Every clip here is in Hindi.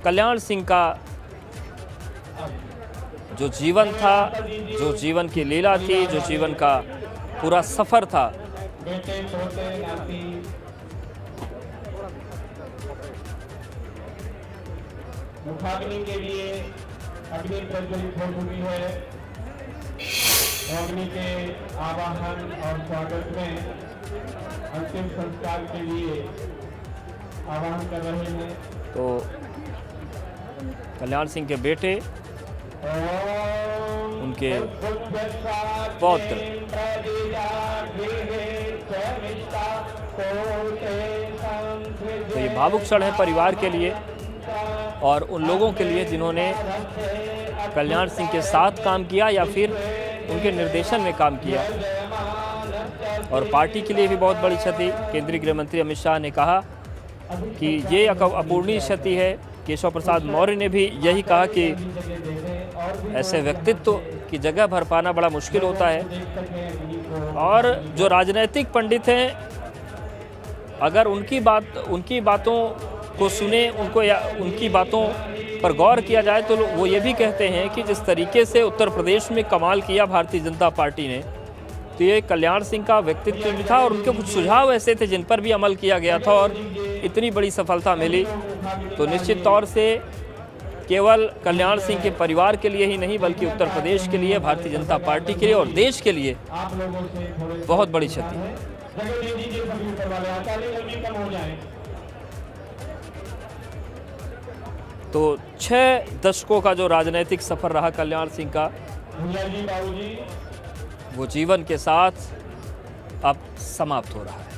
कल्याण सिंह का जो जीवन था, जो जीवन की लीला थी, जो जीवन का पूरा सफर था, मुखाग्नि के लिए अग्नि प्रज्वलित हो चुकी है। अग्नि के आवाहन और स्वागत में अंतिम संस्कार के लिए आवाहन कर रहे हैं। तो कल्याण सिंह के बेटे, उनके पौत्र तो ये भावुक क्षण है परिवार के लिए और उन लोगों के लिए जिन्होंने कल्याण सिंह के साथ काम किया या फिर उनके निर्देशन में काम किया। और पार्टी के लिए भी बहुत बड़ी क्षति। केंद्रीय गृह मंत्री अमित शाह ने कहा कि ये अपूर्णीय क्षति है। केशव प्रसाद मौर्य ने भी यही कहा कि ऐसे व्यक्तित्व की जगह भर पाना बड़ा मुश्किल होता है। और जो राजनीतिक पंडित हैं, अगर उनकी बातों को सुने, उनकी बातों पर गौर किया जाए तो वो ये भी कहते हैं कि जिस तरीके से उत्तर प्रदेश में कमाल किया भारतीय जनता पार्टी ने, तो ये कल्याण सिंह का व्यक्तित्व भी था और उनके कुछ सुझाव ऐसे थे जिन पर भी अमल किया गया था और इतनी बड़ी सफलता मिली। तो निश्चित तौर से केवल कल्याण सिंह के परिवार के लिए ही नहीं बल्कि उत्तर प्रदेश के लिए, भारतीय जनता पार्टी के लिए और देश के लिए बहुत बड़ी क्षति है। तो 6 दशकों का जो राजनीतिक सफर रहा कल्याण सिंह का, वो जीवन के साथ अब समाप्त हो रहा है।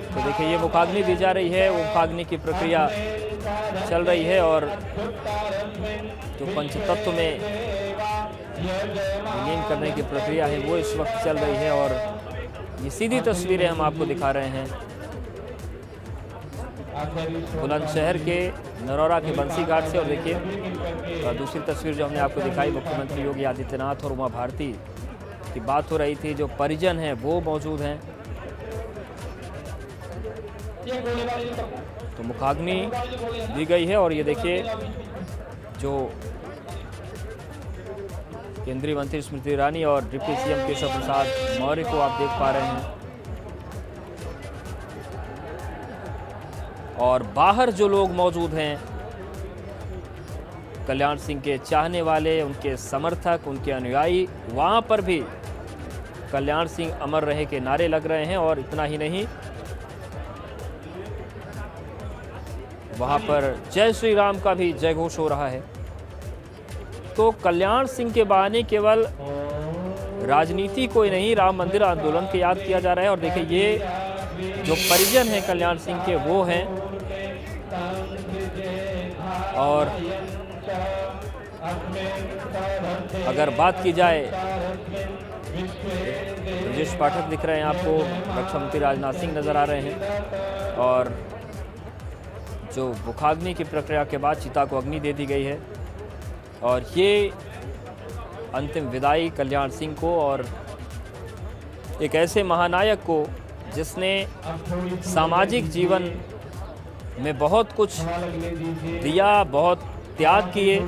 तो देखिए ये मुखाग्नि दी जा रही है, वो मुखाग्नि की प्रक्रिया चल रही है और जो पंचतत्व में विलीन करने की प्रक्रिया है वो इस वक्त चल रही है। और ये सीधी तस्वीरें हम आपको दिखा रहे हैं बुलंदशहर के नरौरा के बंसी घाट से। और देखिए दूसरी तस्वीर जो हमने आपको दिखाई, मुख्यमंत्री योगी आदित्यनाथ और उमा भारती की बात हो रही थी। जो परिजन हैं वो मौजूद हैं। तो मुखाग्नि दी गई है और ये देखिए जो केंद्रीय मंत्री स्मृति ईरानी और डिप्टी सीएम केशव प्रसाद मौर्य को आप देख पा रहे हैं। और बाहर जो लोग मौजूद हैं, कल्याण सिंह के चाहने वाले, उनके समर्थक, उनके अनुयायी, वहां पर भी कल्याण सिंह अमर रहे के नारे लग रहे हैं। और इतना ही नहीं, वहां पर जय श्री राम का भी जय घोष हो रहा है। तो कल्याण सिंह के बहाने केवल राजनीति को ही नहीं, राम मंदिर आंदोलन को याद किया जा रहा है। और देखिए ये जो परिजन हैं कल्याण सिंह के वो हैं। और अगर बात की जाए, ब्रजेश पाठक दिख रहे हैं आपको, रक्षा मंत्री राजनाथ सिंह नजर आ रहे हैं। और जो मुखाग्नि की प्रक्रिया के बाद चिता को अग्नि दे दी गई है और ये अंतिम विदाई कल्याण सिंह को और एक ऐसे महानायक को जिसने सामाजिक जीवन में बहुत कुछ दिया, बहुत त्याग किए।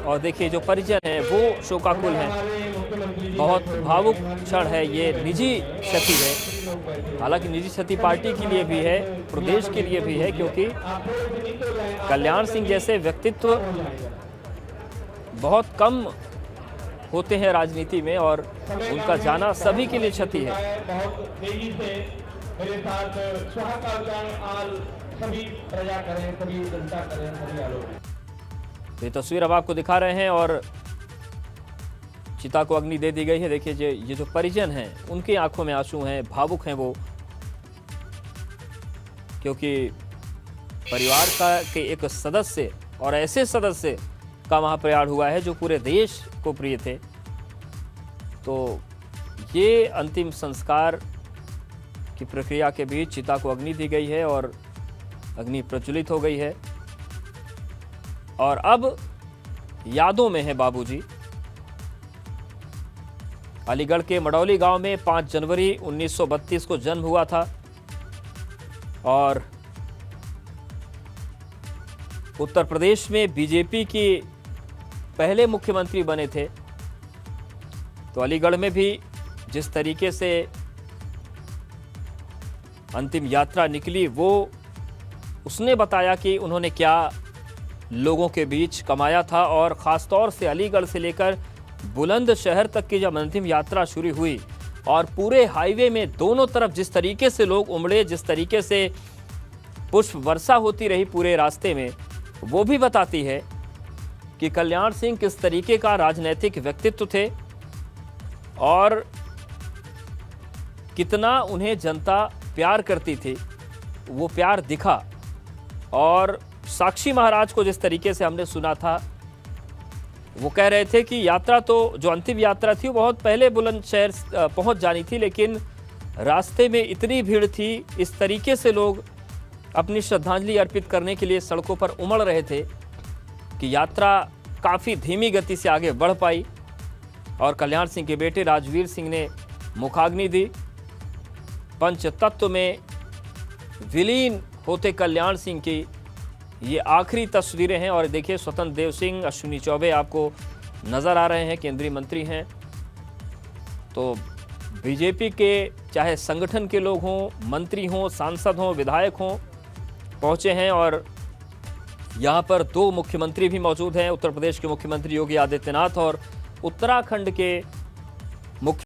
और देखिए जो परिजन है वो शोकाकुल हैं। बहुत भावुक क्षण है, ये निजी क्षति है। हालांकि निजी क्षति पार्टी के लिए भी है, प्रदेश के लिए भी है, क्योंकि कल्याण सिंह जैसे व्यक्तित्व बहुत कम होते हैं राजनीति में और उनका जाना सभी के लिए क्षति है। ये तस्वीर अब आपको दिखा रहे हैं और चिता को अग्नि दे दी गई है। देखिए ये जो परिजन हैं उनकी आंखों में आंसू हैं, भावुक हैं वो, क्योंकि परिवार का के एक सदस्य और ऐसे सदस्य का वहाँ प्रयाण हुआ है जो पूरे देश को प्रिय थे। तो ये अंतिम संस्कार की प्रक्रिया के बीच चिता को अग्नि दी गई है और अग्नि प्रज्वलित हो गई है और अब यादों में है बाबूजी। अलीगढ़ के मडौली गांव में 5 जनवरी 1932 को जन्म हुआ था और उत्तर प्रदेश में बीजेपी के पहले मुख्यमंत्री बने थे। तो अलीगढ़ में भी जिस तरीके से अंतिम यात्रा निकली वो उसने बताया कि उन्होंने क्या लोगों के बीच कमाया था और ख़ास तौर से अलीगढ़ से लेकर बुलंदशहर तक की जब अंतिम यात्रा शुरू हुई और पूरे हाईवे में दोनों तरफ जिस तरीके से लोग उमड़े, जिस तरीके से पुष्प वर्षा होती रही पूरे रास्ते में, वो भी बताती है कि कल्याण सिंह किस तरीके का राजनीतिक व्यक्तित्व थे और कितना उन्हें जनता प्यार करती थी। वो प्यार दिखा और साक्षी महाराज को जिस तरीके से हमने सुना था, वो कह रहे थे कि यात्रा तो जो अंतिम यात्रा थी वो बहुत पहले बुलंदशहर पहुंच जानी थी, लेकिन रास्ते में इतनी भीड़ थी, इस तरीके से लोग अपनी श्रद्धांजलि अर्पित करने के लिए सड़कों पर उमड़ रहे थे कि यात्रा काफ़ी धीमी गति से आगे बढ़ पाई और कल्याण सिंह के बेटे राजवीर सिंह ने मुखाग्नि दी। पंचतत्व में विलीन होते कल्याण सिंह की ये आखिरी तस्वीरें हैं और देखिए स्वतंत्र देव सिंह, अश्विनी चौबे आपको नज़र आ रहे हैं, केंद्रीय मंत्री हैं। तो बीजेपी के चाहे संगठन के लोग हों, मंत्री हों, सांसद हों, विधायक हों, पहुंचे हैं और यहाँ पर 2 मुख्यमंत्री भी मौजूद हैं, उत्तर प्रदेश के मुख्यमंत्री योगी आदित्यनाथ और उत्तराखंड के मुख्य